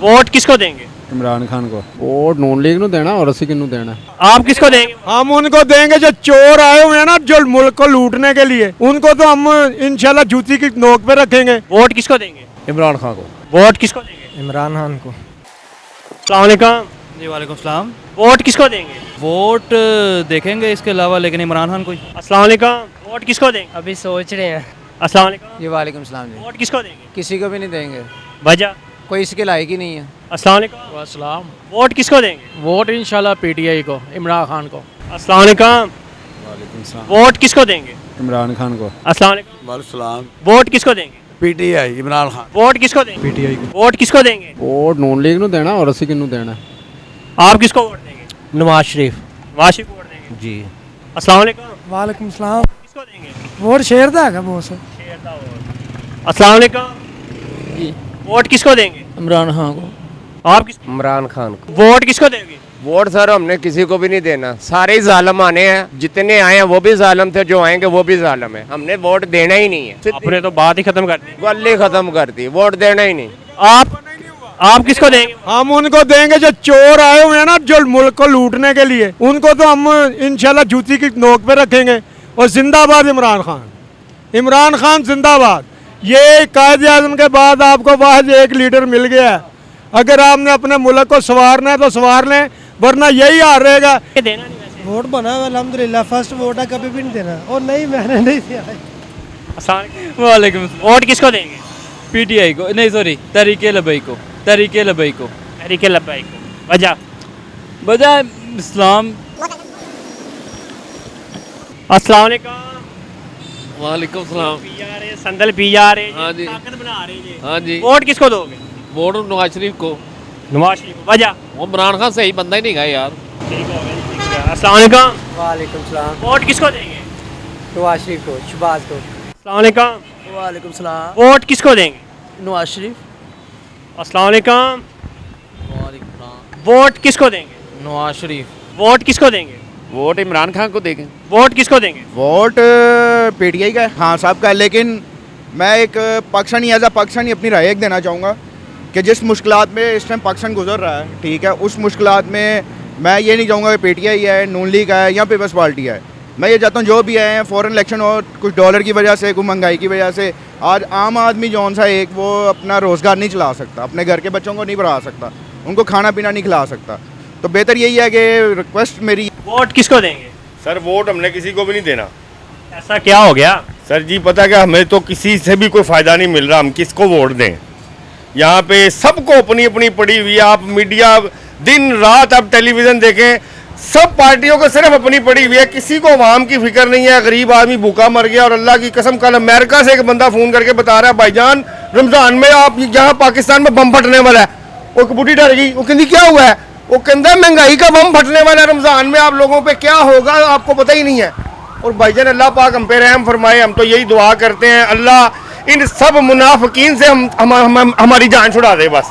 Vote किसको देंगे? इमरान खान को। वोट नून लीग ਨੂੰ देना और ਅਸੀਂ किन्नू देना? आप किसको देंगे? हम उनको देंगे जो चोर आए हुए हैं ना, जो मुल्क को लूटने के लिए, उनको तो हम इंशाल्लाह जूती की नोक पे रखेंगे। वोट किसको देंगे? इमरान खान को। वोट किसको देंगे? इमरान खान को। अस्सलाम वालेकुम। जी वालेकुम सलाम। वोट किसको देंगे? वोट देखेंगे इसके अलावा, लेकिन इमरान खान को ही। अस्सलाम वालेकुम। वोट किसको देंगे? अभी सोच रहे हैं। अस्सलाम वालेकुम। जी वालेकुम सलाम जी। वोट किसको देंगे? किसी को भी नहीं देंगे, वजह? कोई इसके लायक ही नहीं है। अस्सलाम वालेकुम। अस्सलाम। वोट किसको देंगे? वोट इंशाल्लाह पीटीआई को, इमरान खान को। अस्सलाम वालेकुम। वालेकुम सलाम। वोट किसको देंगे? इमरान खान को। अस्सलाम वालेकुम। वालेकुम। वोट किसको देंगे? पीटीआई इमरान खान। वोट किसको देंगे? पीटीआई को। वोट किसको देंगे? वोट नून लीग ਨੂੰ देना और ਅਸੀਂ किन्नू देना? आप किसको वोट देंगे? नवाज शरीफ। वाशिफ को वोट देंगे। जी। अस्सलाम वालेकुम। वालेकुम सलाम। किसको देंगे? वोट शेर दा है बॉस। अस्सलाम वालेकुम। जी। वोट किसको देंगे? इमरान खान को। आप किस इमरान खान को। वोट किसको देंगे? वोट सर हमने किसी को भी नहीं देना, सारे ही जालिम आने हैं, जितने आए हैं वो भी जालिम थे, जो आएंगे वो भी जालिम है, हमने वोट देना ही नहीं है। आपने तो बात ही खत्म कर दी। गल्ली खत्म कर दी, वोट देना ही नहीं। आप किसको देंगे? हम उनको देंगे जो चोर आए हुए हैं ना, जो मुल्क को लूटने के लिए, उनको तो हम इंशाल्लाह जूती की नोक पे रखेंगे। और जिंदाबाद इमरान खान। इमरान खान जिंदाबाद। ये कायद आज़म के बाद आपको वाहिद एक लीडर मिल गया है। अगर आपने अपने मुल्क को संवारना है तो संवार लें, वरना यही हाल रहेगा। ये देना नहीं वैसे। वोट बना हुआ अल्हम्दुलिल्लाह, फर्स्ट वोट है, कभी भी नहीं देना। और नहीं, मैंने नहीं दिया। अस्सलाम वालेकुम। वालेकुम। वोट किसको देंगे? पीटीआई को नहीं, सॉरी, तहरीके लबई को। तहरीके लबई को। तहरीके लब्बैक को। वजह? वजह इस्लाम। अस्सलाम वालेकुम। वालेकुम सलाम। पी जा रहे, संदल पी जा रहे, हाँ जी। ताकत बना रहे जी। हाँ जी। वोट किसको दोगे? वोट नवाज शरीफ को। नवाज शरीफ को। वजह? वो इमरान खान सही बंदा ही नहीं गया यार। ठीक हो गया, ठीक है। अस्सलाम वालेकुम। वालेकुम सलाम। वोट किसको देंगे? नवाज शरीफ को, शहबाज को। अस्सलाम वालेकुम। वालेकुम सलाम। वोट किसको देंगे? नवाज शरीफ। अस्सलाम वालेकुम। वोट किसको देंगे? नवाज शरीफ। वोट किसको देंगे? वोट इमरान खान को देंगे। वोट किसको देंगे? वोट पीटीआई का है, हाँ साहब का। लेकिन मैं एक पाकिस्तानी एज अ पाकिस्तानी अपनी राय एक देना चाहूँगा कि जिस मुश्किलात में इस टाइम पाकिस्तान गुजर रहा है, ठीक है, उस मुश्किलात में मैं ये नहीं चाहूँगा कि पीटीआई है, नून लीग है या पीपल्स पार्टी है। मैं ये चाहता हूँ जो भी आए हैं, फॉरेन इलेक्शन और कुछ डॉलर की वजह से, कुछ महंगाई की वजह से, आज आम आदमी जौन सा एक वो अपना रोज़गार नहीं चला सकता, अपने घर के बच्चों को नहीं पढ़ा सकता, उनको खाना पीना नहीं खिला सकता। तो बेहतर यही है कि रिक्वेस्ट मेरी। वोट किसको देंगे? सर वोट हमने किसी को भी नहीं देना। ऐसा क्या हो गया? सर जी पता क्या, हमें तो किसी से भी कोई फ़ायदा नहीं मिल रहा, हम किसको वोट दें? यहाँ पे सबको अपनी अपनी पड़ी हुई है। आप मीडिया दिन रात आप टेलीविज़न देखें, सब पार्टियों को सिर्फ अपनी पड़ी हुई है, किसी को आवाम की फिक्र नहीं है। गरीब आदमी भूखा मर गया। और अल्लाह की कसम, कल अमेरिका से एक बंदा फ़ोन करके बता रहा है, भाईजान रमज़ान में आप यहाँ पाकिस्तान में बम फटने वाला है। वो एक बूढ़ी डर गई, वो कहती क्या हुआ है? वो कहता है महंगाई का बम फटने वाला है रमज़ान में, आप लोगों पे क्या होगा आपको पता ही नहीं है। और भाईजान अल्लाह पाक हम पे रहम फरमाए। हम तो यही दुआ करते हैं, अल्लाह इन सब मुनाफिकीन से हमारी जान छुड़ा दे बस।